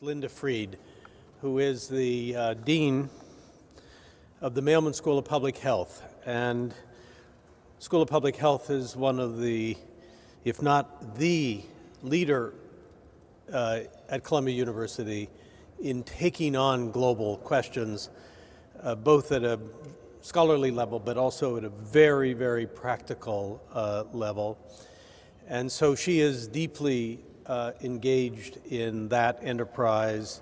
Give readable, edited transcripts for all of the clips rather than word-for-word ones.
Linda Fried, who is the Dean of the Mailman School of Public Health. And School of Public Health is one of the, if not the leader at Columbia University in taking on global questions, both at a scholarly level, but also at a very, very practical level. And so she is deeply engaged in that enterprise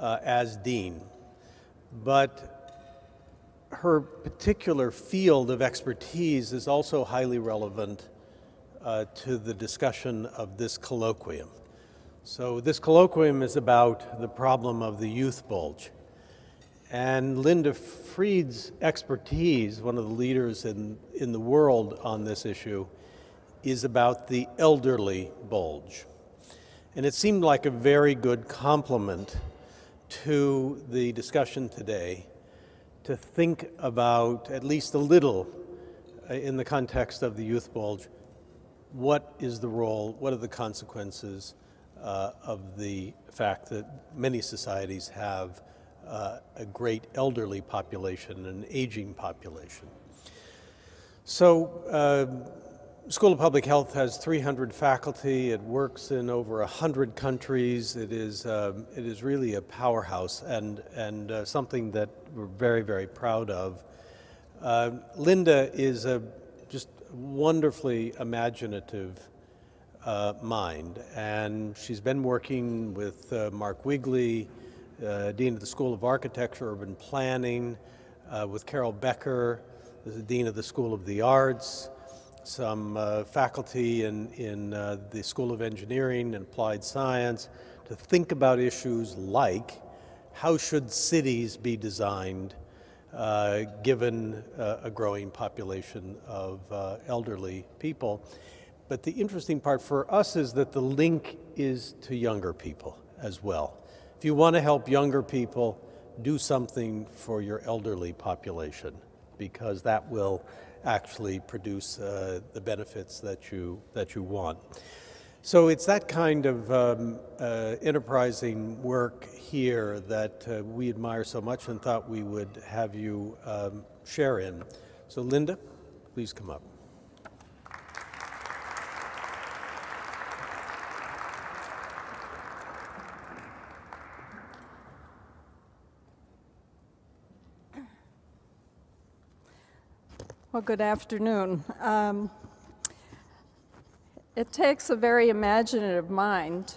as dean. But her particular field of expertise is also highly relevant to the discussion of this colloquium. So this colloquium is about the problem of the youth bulge. And Linda Fried's expertise, one of the leaders in the world on this issue, is about the elderly bulge. And it seemed like a very good complement to the discussion today to think about, at least a little, in the context of the youth bulge, what is the role, what are the consequences of the fact that many societies have a great elderly population, an aging population. So School of Public Health has 300 faculty. It works in over 100 countries. It is really a powerhouse and something that we're very, very proud of. Linda is a just wonderfully imaginative mind, and she's been working with Mark Wigley, Dean of the School of Architecture, Urban Planning, with Carol Becker, the Dean of the School of the Arts, some faculty in the School of Engineering and Applied Science to think about issues like how should cities be designed given a growing population of elderly people. But the interesting part for us is that the link is to younger people as well. If you want to help younger people, do something for your elderly population, because that will actually produce the benefits that you want. So it's that kind of enterprising work here that we admire so much and thought we would have you share in. So Linda, please come up. Well, good afternoon. It takes a very imaginative mind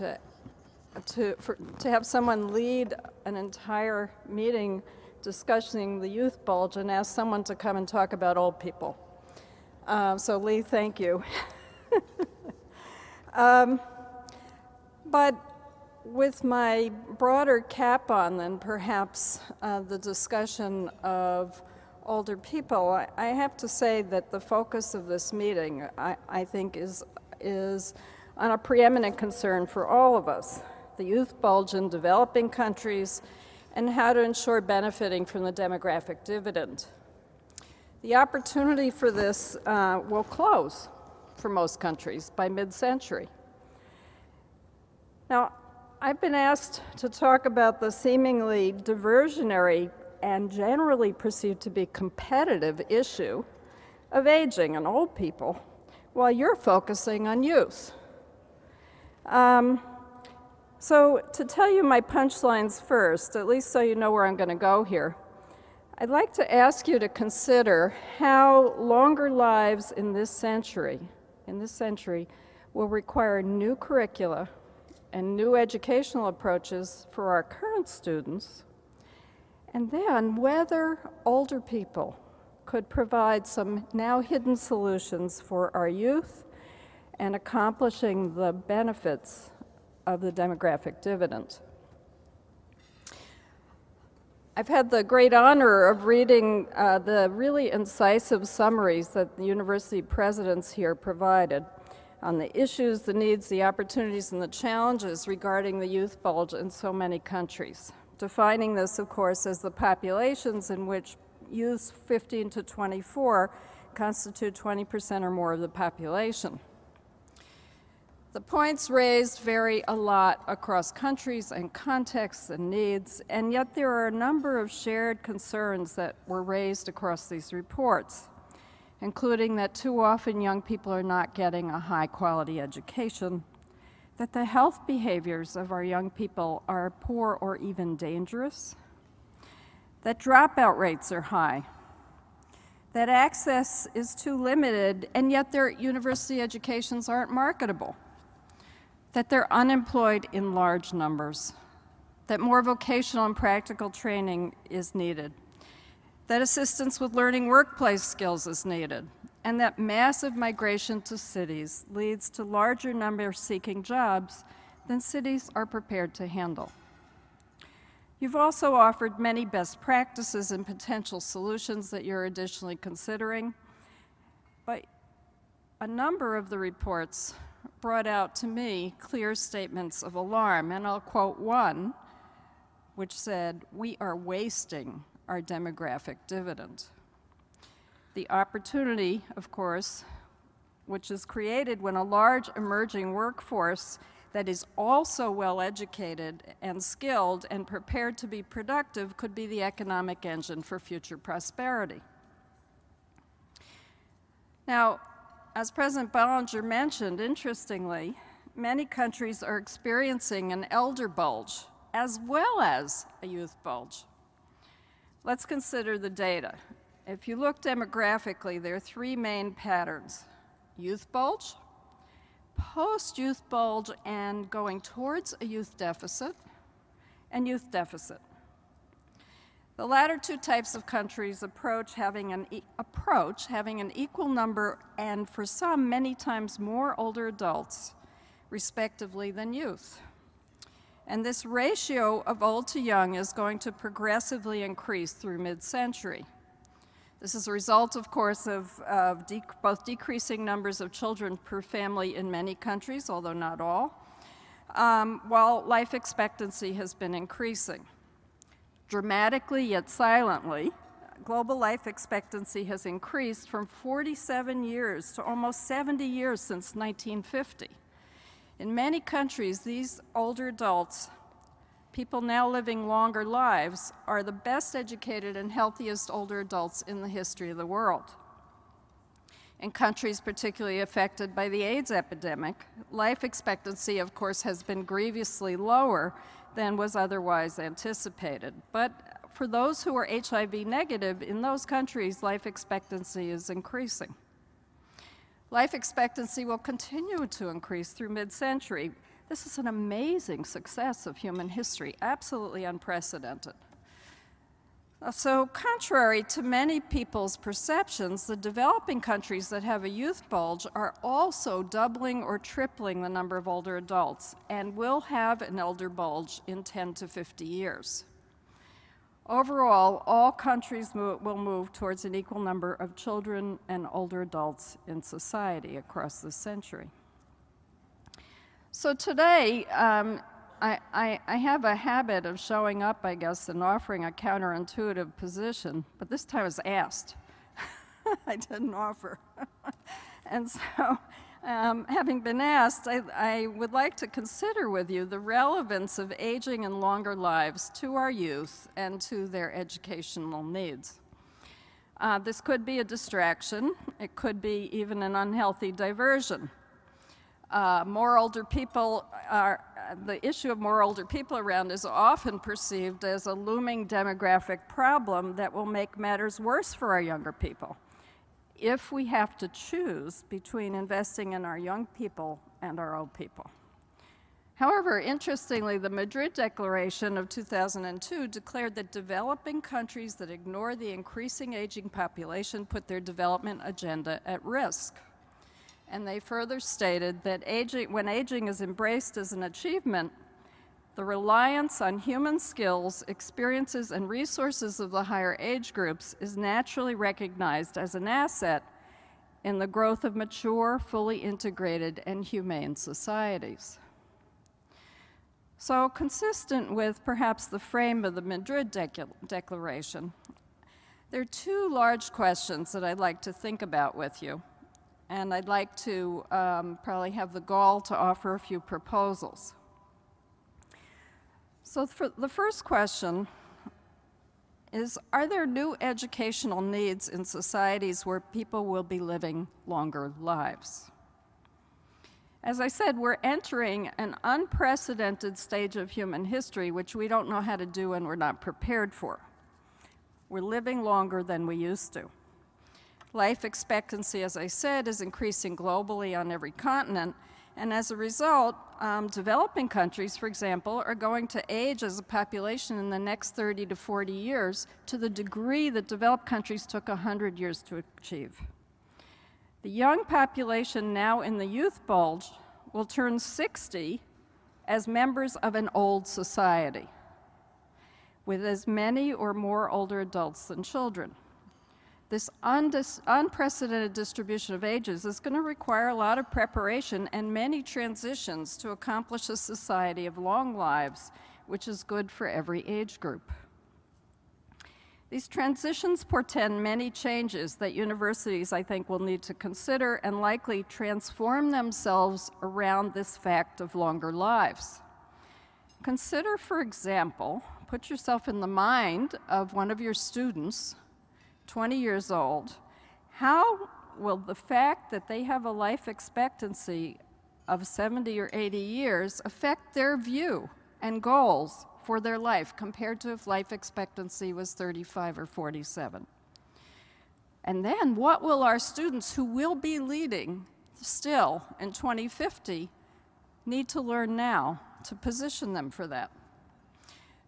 to have someone lead an entire meeting discussing the youth bulge and ask someone to come and talk about old people. So Lee, thank you. But with my broader cap on than perhaps the discussion of older people, I have to say that the focus of this meeting, I think, is on a preeminent concern for all of us, the youth bulge in developing countries and how to ensure benefiting from the demographic dividend. The opportunity for this will close for most countries by mid-century. Now, I've been asked to talk about the seemingly diversionary and generally perceived to be competitive issue of aging and old people, while you're focusing on youth. So to tell you my punchlines first, at least so you know where I'm going to go here, I'd like to ask you to consider how longer lives in this century will require new curricula and new educational approaches for our current students, and then whether older people could provide some now hidden solutions for our youth and accomplishing the benefits of the demographic dividend. I've had the great honor of reading the really incisive summaries that the university presidents here provided on the issues, the needs, the opportunities, and the challenges regarding the youth bulge in so many countries. Defining this, of course, as the populations in which youths 15 to 24 constitute 20% or more of the population. The points raised vary a lot across countries and contexts and needs, and yet there are a number of shared concerns that were raised across these reports, including that too often young people are not getting a high-quality education, that the health behaviors of our young people are poor or even dangerous, that dropout rates are high, that access is too limited, and yet their university educations aren't marketable, that they're unemployed in large numbers, that more vocational and practical training is needed, that assistance with learning workplace skills is needed, and that massive migration to cities leads to larger numbers seeking jobs than cities are prepared to handle. You've also offered many best practices and potential solutions that you're additionally considering, but a number of the reports brought out to me clear statements of alarm, and I'll quote one, which said, "We are wasting our demographic dividend." The opportunity, of course, which is created when a large emerging workforce that is also well-educated and skilled and prepared to be productive could be the economic engine for future prosperity. Now, as President Bollinger mentioned, interestingly, many countries are experiencing an elder bulge as well as a youth bulge. Let's consider the data. If you look demographically, there are three main patterns: youth bulge, post-youth bulge and going towards a youth deficit, and youth deficit. The latter two types of countries approach having an equal number, and for some, many times more older adults, respectively, than youth. And this ratio of old to young is going to progressively increase through mid-century. This is a result, of course, of both decreasing numbers of children per family in many countries, although not all, while life expectancy has been increasing. Dramatically yet silently, global life expectancy has increased from 47 years to almost 70 years since 1950. In many countries, these older adults, people now living longer lives, are the best educated and healthiest older adults in the history of the world. In countries particularly affected by the AIDS epidemic, life expectancy, of course, has been grievously lower than was otherwise anticipated. But for those who are HIV negative, in those countries, life expectancy is increasing. Life expectancy will continue to increase through mid-century. This is an amazing success of human history, absolutely unprecedented. So contrary to many people's perceptions, the developing countries that have a youth bulge are also doubling or tripling the number of older adults and will have an elder bulge in 10 to 50 years. Overall, all countries will move towards an equal number of children and older adults in society across this century. So today, I have a habit of showing up, I guess, and offering a counterintuitive position, but this time I was asked. I didn't offer. And so, having been asked, I would like to consider with you the relevance of aging and longer lives to our youth and to their educational needs. This could be a distraction. It could be even an unhealthy diversion. The issue of more older people around is often perceived as a looming demographic problem that will make matters worse for our younger people if we have to choose between investing in our young people and our old people. However, interestingly, the Madrid Declaration of 2002 declared that developing countries that ignore the increasing aging population put their development agenda at risk. And they further stated that when aging is embraced as an achievement, the reliance on human skills, experiences, and resources of the higher age groups is naturally recognized as an asset in the growth of mature, fully integrated, and humane societies. So, consistent with perhaps the frame of the Madrid Declaration, there are two large questions that I'd like to think about with you. and I'd like to probably have the gall to offer a few proposals. So for the first question is, are there new educational needs in societies where people will be living longer lives? As I said, we're entering an unprecedented stage of human history, which we don't know how to do and we're not prepared for. We're living longer than we used to. Life expectancy, as I said, is increasing globally on every continent, and as a result, developing countries, for example, are going to age as a population in the next 30 to 40 years to the degree that developed countries took 100 years to achieve. The young population now in the youth bulge will turn 60 as members of an old society, with as many or more older adults than children. This unprecedented distribution of ages is going to require a lot of preparation and many transitions to accomplish a society of long lives, which is good for every age group. These transitions portend many changes that universities, I think, will need to consider and likely transform themselves around this fact of longer lives. Consider, for example, put yourself in the mind of one of your students, 20 years old. How will the fact that they have a life expectancy of 70 or 80 years affect their view and goals for their life compared to if life expectancy was 35 or 47? And then what will our students who will be leading still in 2050 need to learn now to position them for that?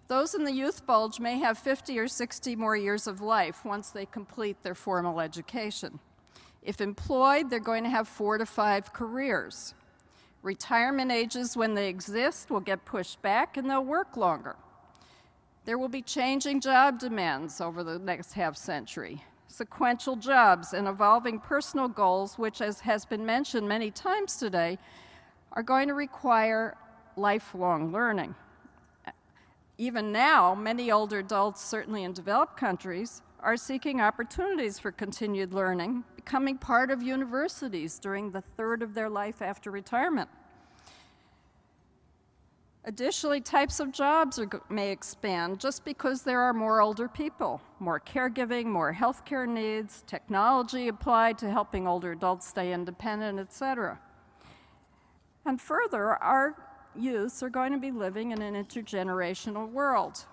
Those in the youth bulge may have 50 or 60 more years of life once they complete their formal education. If employed, they're going to have 4 to 5 careers. Retirement ages, when they exist, will get pushed back and they'll work longer. There will be changing job demands over the next half century, sequential jobs and evolving personal goals, which, as has been mentioned many times today, are going to require lifelong learning. Even now, many older adults, certainly in developed countries, are seeking opportunities for continued learning, becoming part of universities during the third of their life after retirement. Additionally, types of jobs may expand just because there are more older people, more caregiving, more healthcare needs, technology applied to helping older adults stay independent, etc. And further, our youths are going to be living in an intergenerational world,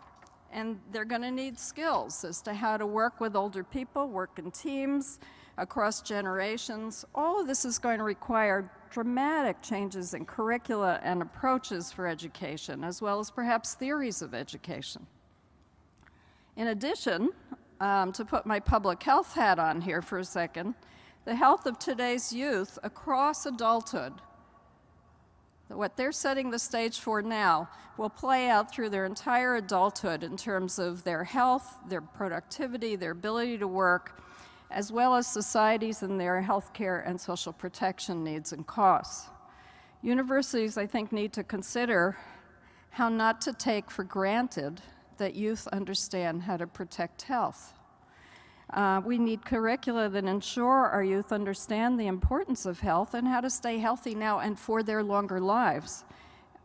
and they're going to need skills as to how to work with older people, work in teams across generations. All of this is going to require dramatic changes in curricula and approaches for education, as well as perhaps theories of education. In addition, to put my public health hat on here for a second, the health of today's youth across adulthood, what they're setting the stage for now, will play out through their entire adulthood in terms of their health, their productivity, their ability to work, as well as societies and their healthcare and social protection needs and costs. Universities, I think, need to consider how not to take for granted that youth understand how to protect health. We need curricula that ensure our youth understand the importance of health and how to stay healthy now and for their longer lives.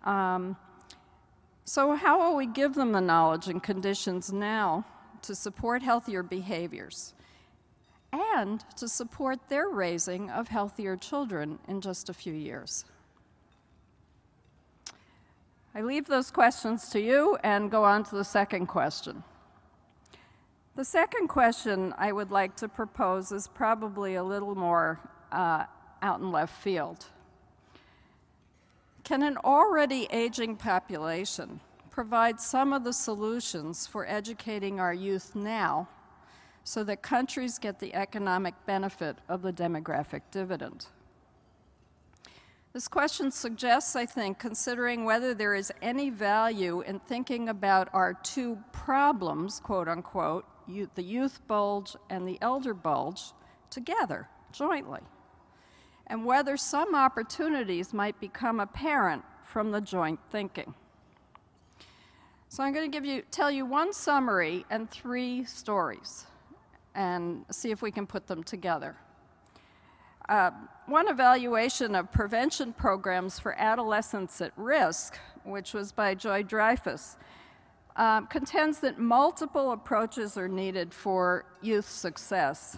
So how will we give them the knowledge and conditions now to support healthier behaviors and to support their raising of healthier children in just a few years? I leave those questions to you and go on to the second question. The second question I would like to propose is probably a little more out in left field. Can an already aging population provide some of the solutions for educating our youth now so that countries get the economic benefit of the demographic dividend? This question suggests, I think, considering whether there is any value in thinking about our two problems, quote unquote, the youth bulge and the elder bulge, together, jointly, and whether some opportunities might become apparent from the joint thinking. So I'm going to tell you one summary and 3 stories, and see if we can put them together. One evaluation of prevention programs for adolescents at risk, which was by Joy Dreyfus, contends that multiple approaches are needed for youth success,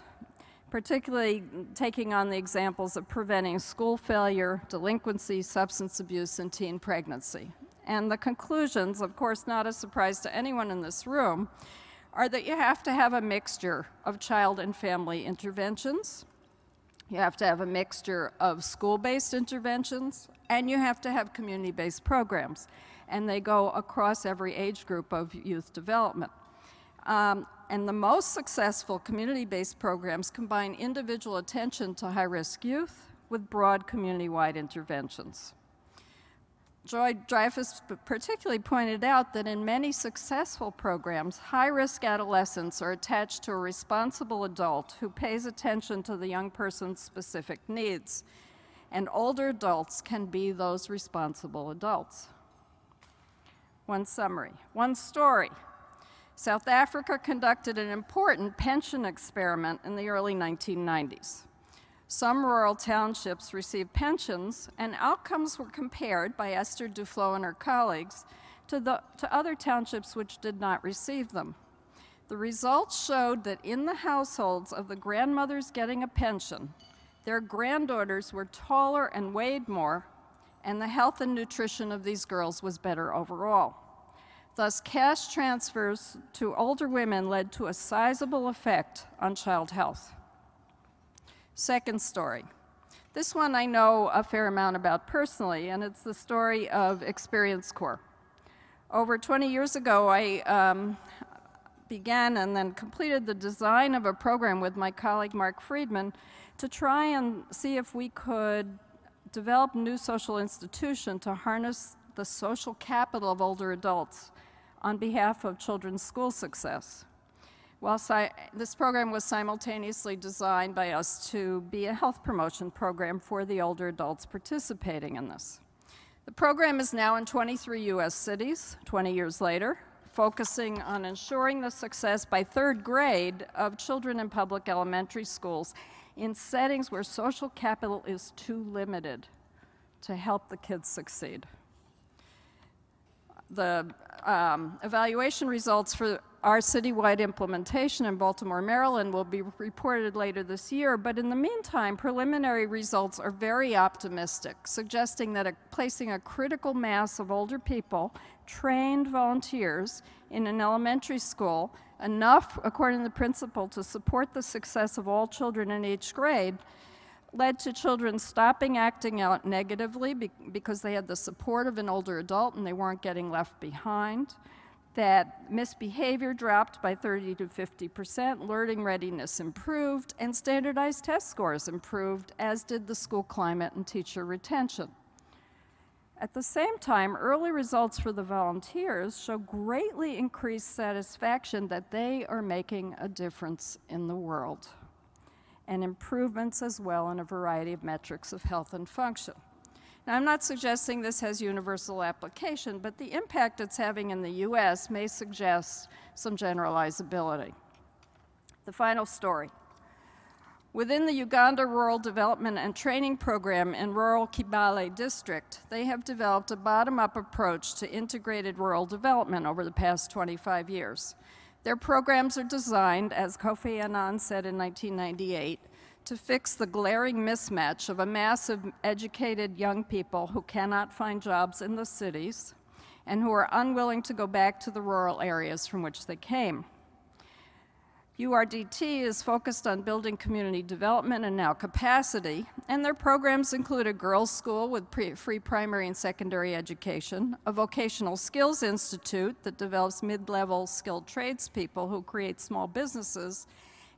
particularly taking on the examples of preventing school failure, delinquency, substance abuse, and teen pregnancy. And the conclusions, of course not a surprise to anyone in this room, are that you have to have a mixture of child and family interventions, you have to have a mixture of school-based interventions, and you have to have community-based programs. And they go across every age group of youth development. And the most successful community-based programs combine individual attention to high-risk youth with broad community-wide interventions. Joy Dreyfus particularly pointed out that in many successful programs, high-risk adolescents are attached to a responsible adult who pays attention to the young person's specific needs, and older adults can be those responsible adults. One summary, one story. South Africa conducted an important pension experiment in the early 1990s. Some rural townships received pensions, and outcomes were compared by Esther Duflo and her colleagues to other townships which did not receive them. The results showed that in the households of the grandmothers getting a pension, their granddaughters were taller and weighed more, and the health and nutrition of these girls was better overall. Thus, cash transfers to older women led to a sizable effect on child health. Second story. This one I know a fair amount about personally, and it's the story of Experience Corps. Over 20 years ago, I began and then completed the design of a program with my colleague Mark Friedman to try and see if we could develop a new social institution to harness the social capital of older adults on behalf of children's school success. This program was simultaneously designed by us to be a health promotion program for the older adults participating in this. The program is now in 23 U.S. cities, 20 years later, focusing on ensuring the success by third grade of children in public elementary schools in settings where social capital is too limited to help the kids succeed. The evaluation results for our citywide implementation in Baltimore, Maryland will be reported later this year, but in the meantime, preliminary results are very optimistic, suggesting that placing a critical mass of older people, trained volunteers, in an elementary school, enough, according to the principal, to support the success of all children in each grade, led to children stopping acting out negatively because they had the support of an older adult and they weren't getting left behind, that misbehavior dropped by 30 to 50%, learning readiness improved, and standardized test scores improved, as did the school climate and teacher retention. At the same time, early results for the volunteers show greatly increased satisfaction that they are making a difference in the world, and improvements as well in a variety of metrics of health and function. Now, I'm not suggesting this has universal application, but the impact it's having in the US may suggest some generalizability. The final story. Within the Uganda Rural Development and Training Program in rural Kibale district, they have developed a bottom-up approach to integrated rural development over the past 25 years. Their programs are designed, as Kofi Annan said in 1998, to fix the glaring mismatch of a mass of educated young people who cannot find jobs in the cities and who are unwilling to go back to the rural areas from which they came. URDT is focused on building community development and now capacity, and their programs include a girls' school with free primary and secondary education, a vocational skills institute that develops mid-level skilled tradespeople who create small businesses,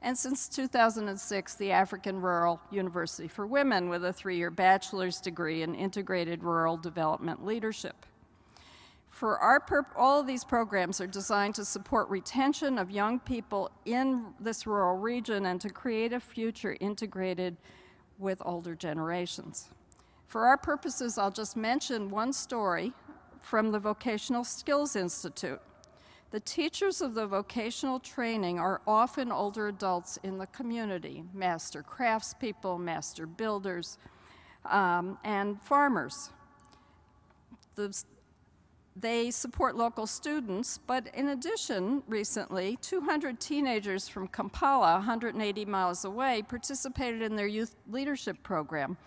and since 2006, the African Rural University for Women with a 3-year bachelor's degree in integrated rural development leadership. For all of these programs are designed to support retention of young people in this rural region and to create a future integrated with older generations. For our purposes, I'll just mention one story from the Vocational Skills Institute. The teachers of the vocational training are often older adults in the community, master craftspeople, master builders, and farmers. They support local students, but in addition, recently, 200 teenagers from Kampala, 180 miles away, participated in their youth leadership program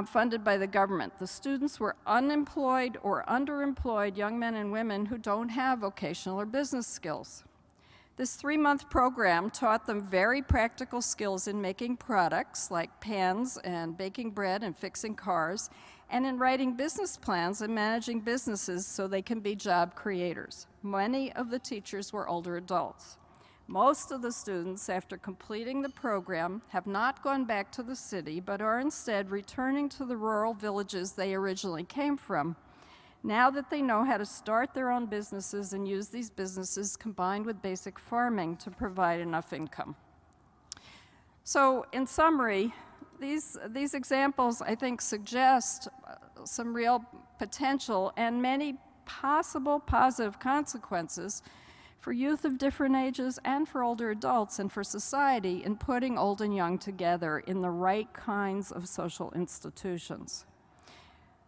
funded by the government. The students were unemployed or underemployed young men and women who don't have vocational or business skills. This 3-month program taught them very practical skills in making products like pans and baking bread and fixing cars, and in writing business plans and managing businesses so they can be job creators. Many of the teachers were older adults. Most of the students, after completing the program, have not gone back to the city, but are instead returning to the rural villages they originally came from, now that they know how to start their own businesses and use these businesses combined with basic farming to provide enough income. So, in summary, these examples, I think, suggest some real potential and many possible positive consequences for youth of different ages and for older adults and for society in putting old and young together in the right kinds of social institutions.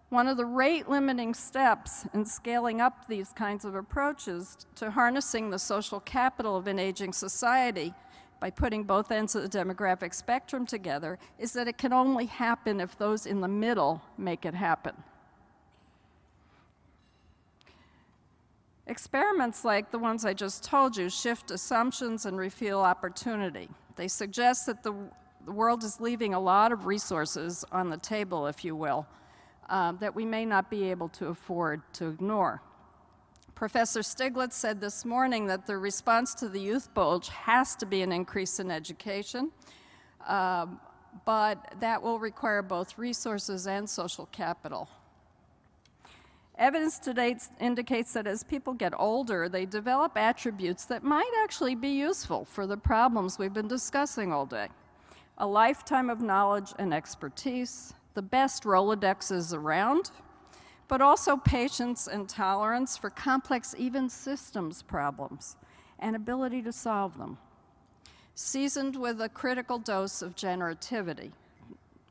One of the rate-limiting steps in scaling up these kinds of approaches to harnessing the social capital of an aging society by putting both ends of the demographic spectrum together is that it can only happen if those in the middle make it happen. Experiments like the ones I just told you shift assumptions and reveal opportunity. They suggest that the world is leaving a lot of resources on the table, if you will, that we may not be able to afford to ignore. Professor Stiglitz said this morning that the response to the youth bulge has to be an increase in education, but that will require both resources and social capital. Evidence to date indicates that as people get older, they develop attributes that might actually be useful for the problems we've been discussing all day. A lifetime of knowledge and expertise, the best Rolodexes around, but also patience and tolerance for complex, even systems problems, and ability to solve them. Seasoned with a critical dose of generativity,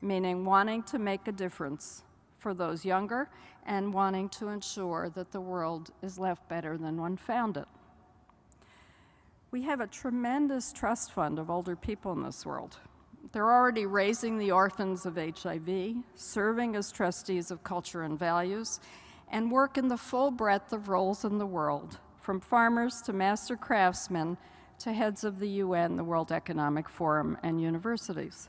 meaning wanting to make a difference for those younger and wanting to ensure that the world is left better than one found it. We have a tremendous trust fund of older people in this world. They're already raising the orphans of HIV, serving as trustees of culture and values, and work in the full breadth of roles in the world, from farmers to master craftsmen to heads of the UN, the World Economic Forum, and universities.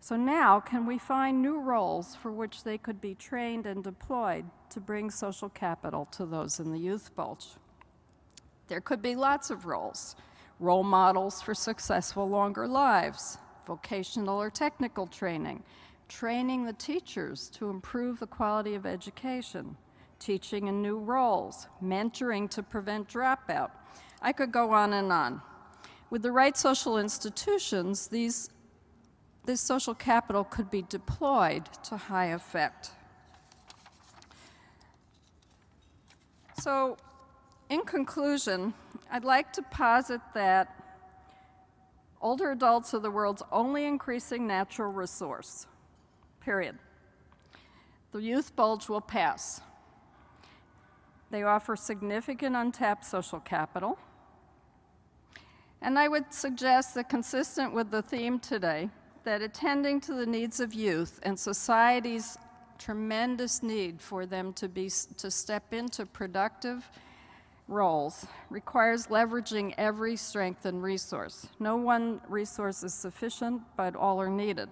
So now, can we find new roles for which they could be trained and deployed to bring social capital to those in the youth bulge? There could be lots of roles. Role models for successful longer lives, vocational or technical training, training the teachers to improve the quality of education, teaching in new roles, mentoring to prevent dropout. I could go on and on. With the right social institutions, this social capital could be deployed to high effect. So, in conclusion, I'd like to posit that older adults are the world's only increasing natural resource, period. The youth bulge will pass. They offer significant untapped social capital. And I would suggest that, consistent with the theme today, that attending to the needs of youth and society's tremendous need for them to step into productive roles requires leveraging every strength and resource. No one resource is sufficient, but all are needed.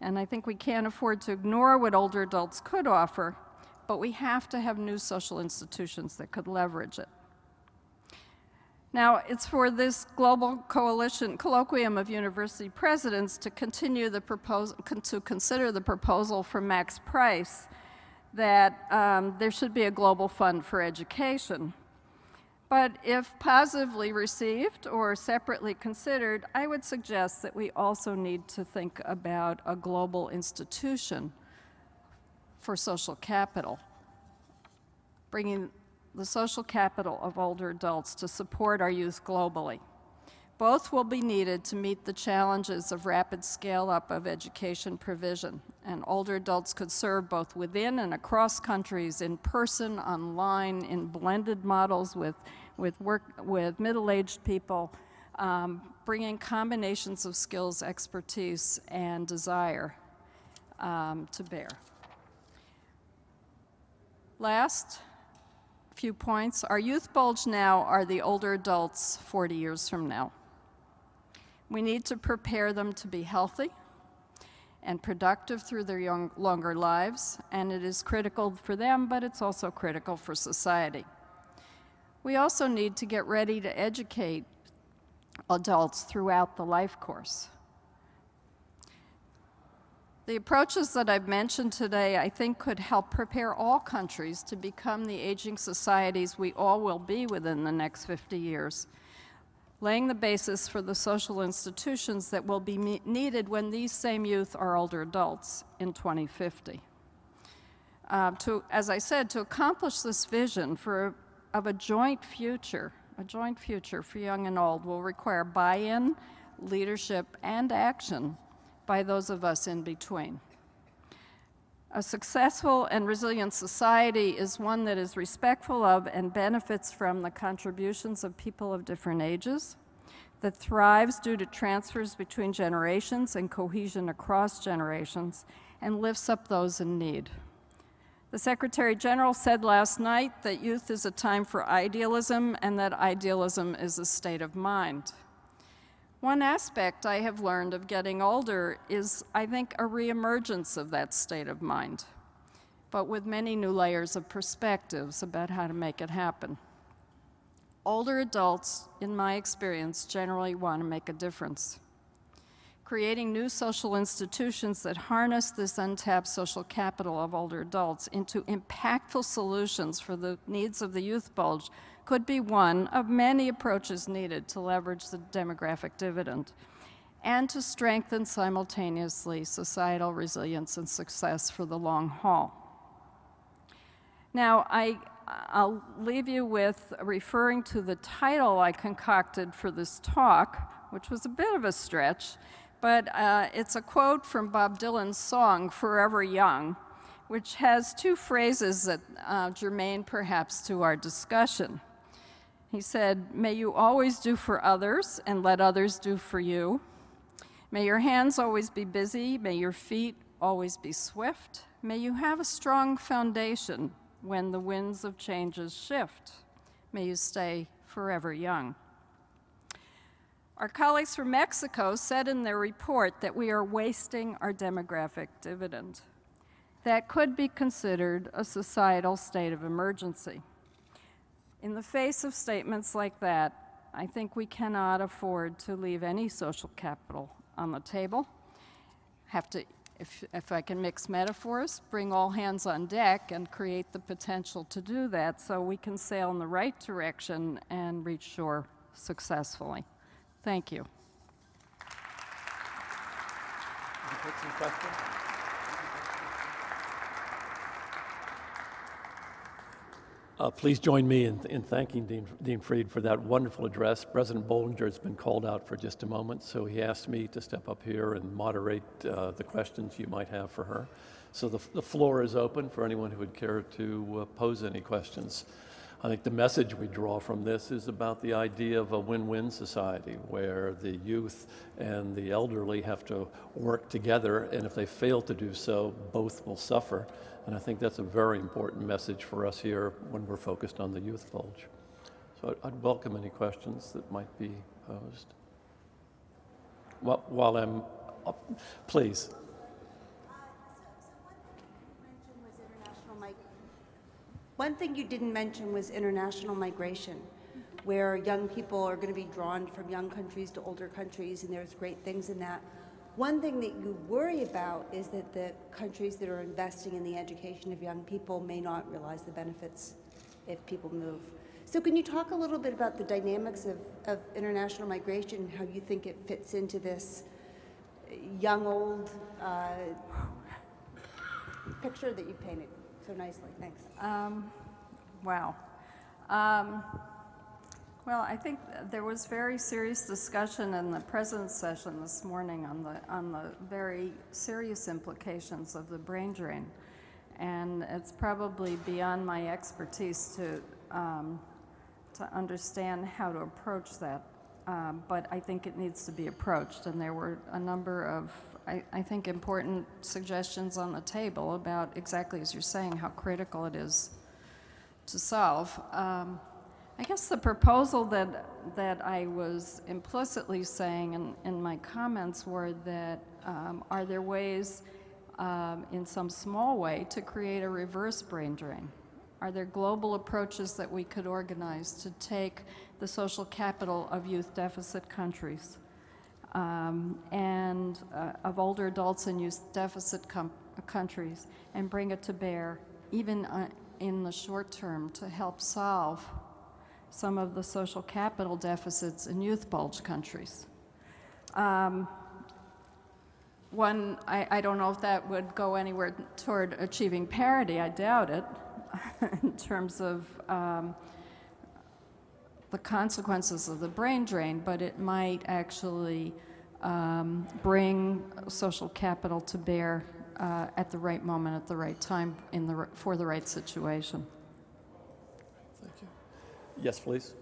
And I think we can't afford to ignore what older adults could offer, but we have to have new social institutions that could leverage it. Now, it's for this global coalition, Colloquium of University Presidents, to continue the to consider the proposal from Max Price that there should be a global fund for education. But if positively received or separately considered, I would suggest that we also need to think about a global institution for social capital, bringing the social capital of older adults to support our youth globally. Both will be needed to meet the challenges of rapid scale-up of education provision, and older adults could serve both within and across countries, in person, online, in blended models with middle-aged people, bringing combinations of skills, expertise, and desire to bear. Last few points. Our youth bulge now are the older adults 40 years from now. We need to prepare them to be healthy and productive through their longer lives, and it is critical for them, but it's also critical for society. We also need to get ready to educate adults throughout the life course. The approaches that I've mentioned today, I think, could help prepare all countries to become the aging societies we all will be within the next 50 years, laying the basis for the social institutions that will be needed when these same youth are older adults in 2050. As I said, to accomplish this vision of a joint future for young and old will require buy-in, leadership, and action by those of us in between. A successful and resilient society is one that is respectful of and benefits from the contributions of people of different ages, that thrives due to transfers between generations and cohesion across generations, and lifts up those in need. The Secretary General said last night that youth is a time for idealism and that idealism is a state of mind. One aspect I have learned of getting older is, I think, a reemergence of that state of mind, but with many new layers of perspectives about how to make it happen. Older adults, in my experience, generally want to make a difference. Creating new social institutions that harness this untapped social capital of older adults into impactful solutions for the needs of the youth bulge could be one of many approaches needed to leverage the demographic dividend and to strengthen simultaneously societal resilience and success for the long haul. Now, I'll leave you with referring to the title I concocted for this talk, which was a bit of a stretch, but it's a quote from Bob Dylan's song, Forever Young, which has two phrases that germane perhaps to our discussion. He said, "May you always do for others and let others do for you. May your hands always be busy. May your feet always be swift. May you have a strong foundation when the winds of changes shift. May you stay forever young." Our colleagues from Mexico said in their report that we are wasting our demographic dividend. That could be considered a societal state of emergency. In the face of statements like that, I think we cannot afford to leave any social capital on the table. Have to, if I can mix metaphors, bring all hands on deck and create the potential to do that so we can sail in the right direction and reach shore successfully. Thank you. Can you take some questions? Please join me in thanking Dean Freed for that wonderful address. President Bollinger has been called out for just a moment, so he asked me to step up here and moderate the questions you might have for her. So the floor is open for anyone who would care to pose any questions. I think the message we draw from this is about the idea of a win-win society where the youth and the elderly have to work together, and if they fail to do so, both will suffer. And I think that's a very important message for us here when we're focused on the youth bulge. So I'd welcome any questions that might be posed. While I'm up, please. One thing you didn't mention was international migration, where young people are going to be drawn from young countries to older countries, and there's great things in that. One thing that you worry about is that the countries that are investing in the education of young people may not realize the benefits if people move. So can you talk a little bit about the dynamics of international migration and how you think it fits into this young-old picture that you've painted so nicely? Thanks. Wow. Well, I think there was very serious discussion in the president's session this morning on the very serious implications of the brain drain, and it's probably beyond my expertise to understand how to approach that. But I think it needs to be approached, and there were a number of, I think, important suggestions on the table about exactly as you're saying how critical it is to solve. I guess the proposal that I was implicitly saying in my comments were that are there ways, in some small way, to create a reverse brain drain? Are there global approaches that we could organize to take the social capital of youth deficit countries and of older adults in youth deficit countries and bring it to bear, even in the short term, to help solve some of the social capital deficits in youth bulge countries? I don't know if that would go anywhere toward achieving parity. I doubt it in terms of the consequences of the brain drain, but it might actually bring social capital to bear at the right moment, at the right time, for the right situation. Thank you. Yes, please.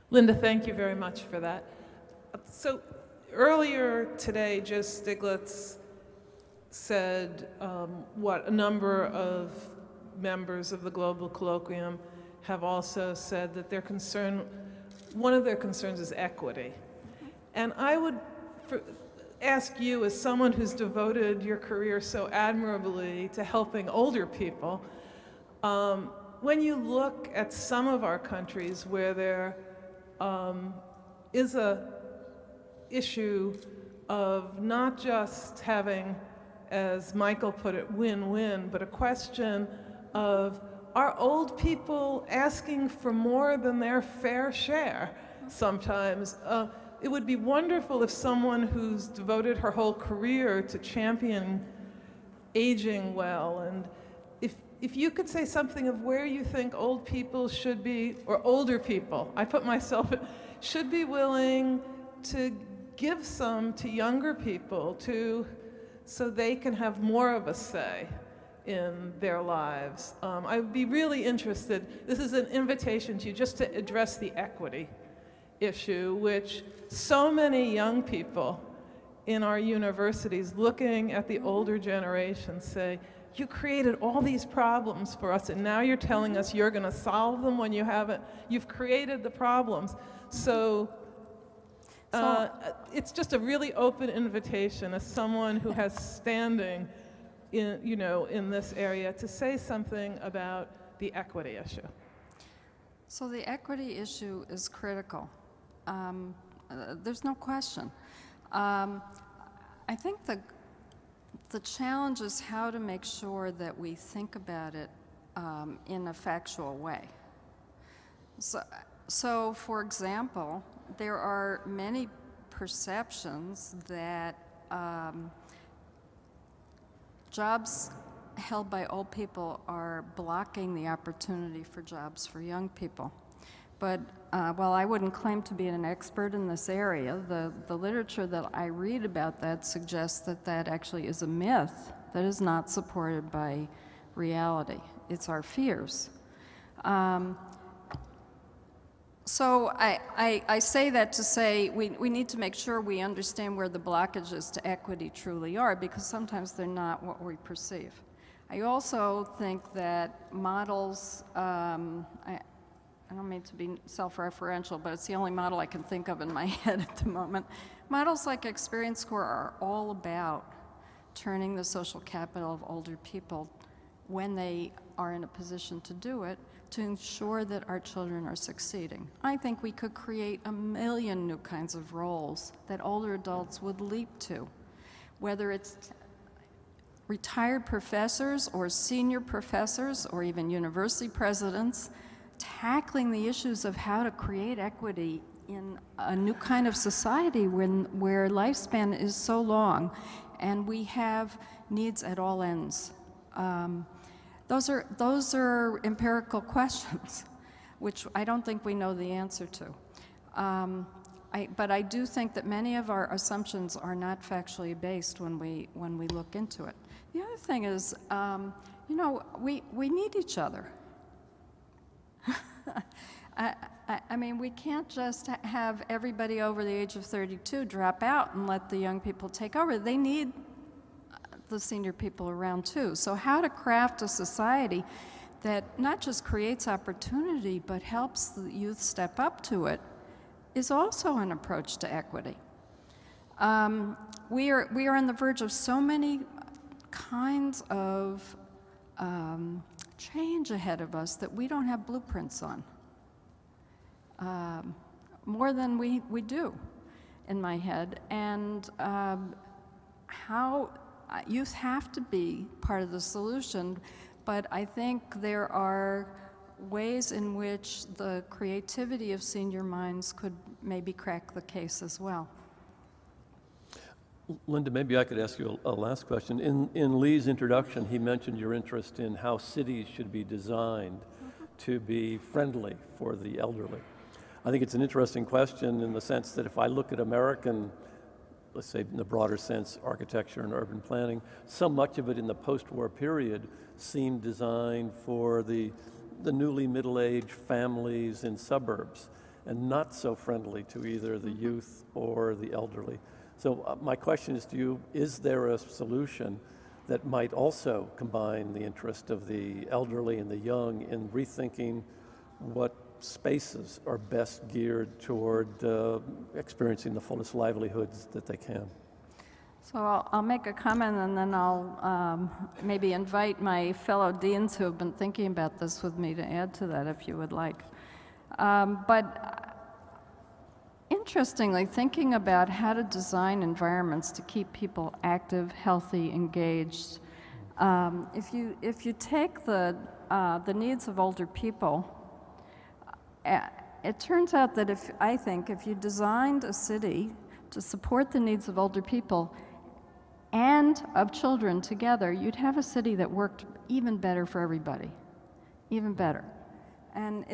Linda, thank you very much for that. So earlier today, Joe Stiglitz said what a number of members of the Global Colloquium have also said, that their concern, one of their concerns is equity. And I would ask you, as someone who's devoted your career so admirably to helping older people, when you look at some of our countries where there is a issue of not just having, as Michael put it, win-win, but a question of, are old people asking for more than their fair share sometimes? It would be wonderful if someone who's devoted her whole career to champion aging well, and if you could say something of where you think old people should be, or older people, I put myself, should be willing to give some to younger people so they can have more of a say in their lives. I would be really interested. This is an invitation to you just to address the equity issue, which so many young people in our universities looking at the older generation say, you created all these problems for us, and now you're telling us you're going to solve them when you haven't. You've created the problems. So it's just a really open invitation as someone who has standing in this area to say something about the equity issue. So the equity issue is critical. There's no question. I think the challenge is how to make sure that we think about it in a factual way. So for example, there are many perceptions that jobs held by old people are blocking the opportunity for jobs for young people. But while I wouldn't claim to be an expert in this area, the literature that I read about that suggests that that actually is a myth that is not supported by reality. It's our fears. So I say that to say we need to make sure we understand where the blockages to equity truly are, because sometimes they're not what we perceive. I also think that models, I don't mean to be self-referential, but it's the only model I can think of in my head at the moment. Models like Experience Score are all about turning the social capital of older people, when they are in a position to do it, to ensure that our children are succeeding. I think we could create a million new kinds of roles that older adults would leap to, whether it's retired professors or senior professors or even university presidents, tackling the issues of how to create equity in a new kind of society where lifespan is so long and we have needs at all ends. Those are empirical questions, which I don't think we know the answer to. But I do think that many of our assumptions are not factually based when we look into it. The other thing is, we need each other. I mean, we can't just have everybody over the age of 32 drop out and let the young people take over. They need the senior people around too. So how to craft a society that not just creates opportunity but helps the youth step up to it is also an approach to equity. We are on the verge of so many kinds of change ahead of us that we don't have blueprints on. More than we do in my head. And how youth have to be part of the solution, but I think there are ways in which the creativity of senior minds could maybe crack the case as well. Linda, maybe I could ask you a last question. In Lee's introduction, he mentioned your interest in how cities should be designed to be friendly for the elderly. I think it's an interesting question in the sense that if I look at American, let's say in the broader sense, architecture and urban planning, so much of it in the post-war period seemed designed for the newly middle-aged families in suburbs and not so friendly to either the youth or the elderly. So my question is to you, is there a solution that might also combine the interest of the elderly and the young in rethinking what spaces are best geared toward experiencing the fullest livelihoods that they can? So I'll make a comment and then I'll maybe invite my fellow deans who have been thinking about this with me to add to that if you would like. But interestingly, thinking about how to design environments to keep people active, healthy, engaged, if you take the needs of older people, it turns out that I think if you designed a city to support the needs of older people and of children together, you'd have a city that worked even better for everybody, even better. And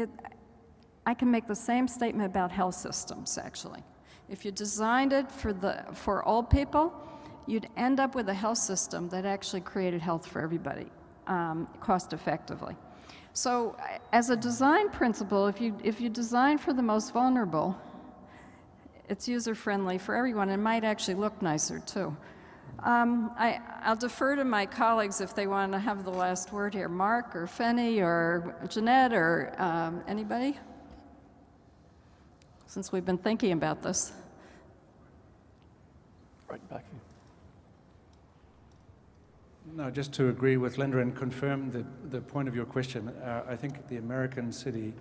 I can make the same statement about health systems, actually. If you designed it for old people, you'd end up with a health system that actually created health for everybody, cost effectively. So as a design principle, if you design for the most vulnerable, it's user-friendly for everyone and might actually look nicer too. I'll defer to my colleagues if they want to have the last word here. Mark or Fenny or Jeanette or anybody? Since we've been thinking about this. Right back here. No, just to agree with Linda and confirm the point of your question, I think the American city,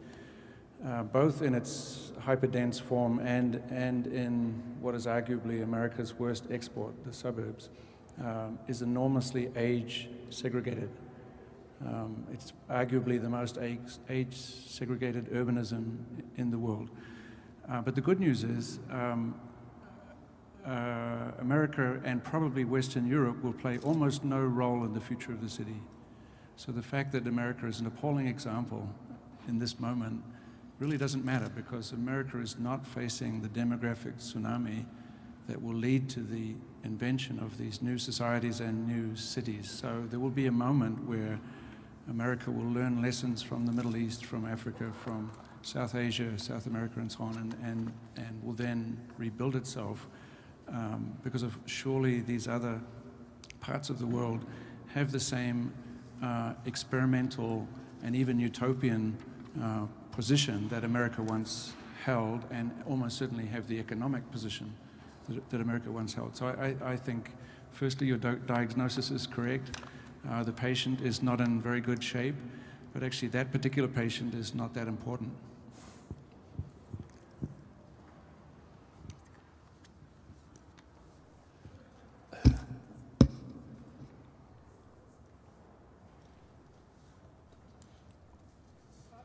both in its hyperdense form and in what is arguably America's worst export, the suburbs, is enormously age segregated. It's arguably the most age segregated urbanism in the world. But the good news is America and probably Western Europe will play almost no role in the future of the city. So the fact that America is an appalling example in this moment really doesn't matter, because America is not facing the demographic tsunami that will lead to the invention of these new societies and new cities. So there will be a moment where America will learn lessons from the Middle East, from Africa, from South Asia, South America, and so on, and will then rebuild itself. Because of surely these other parts of the world have the same experimental and even utopian position that America once held, and almost certainly have the economic position that America once held. So I think, firstly, your diagnosis is correct. The patient is not in very good shape, but actually that particular patient is not that important.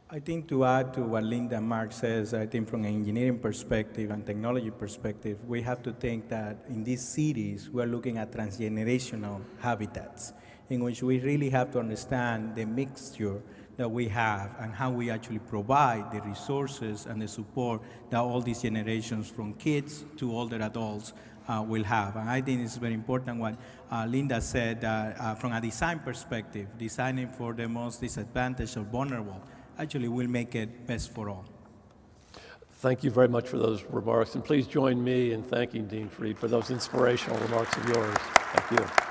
I think to add to what Linda and Mark says, I think from an engineering perspective and technology perspective, we have to think that in these cities, we're looking at transgenerational habitats in which we really have to understand the mixture that we have and how we actually provide the resources and the support that all these generations from kids to older adults will have. And I think it's very important what Linda said from a design perspective, designing for the most disadvantaged or vulnerable actually will make it best for all. Thank you very much for those remarks, and please join me in thanking Dean Freed for those inspirational remarks of yours. Thank you.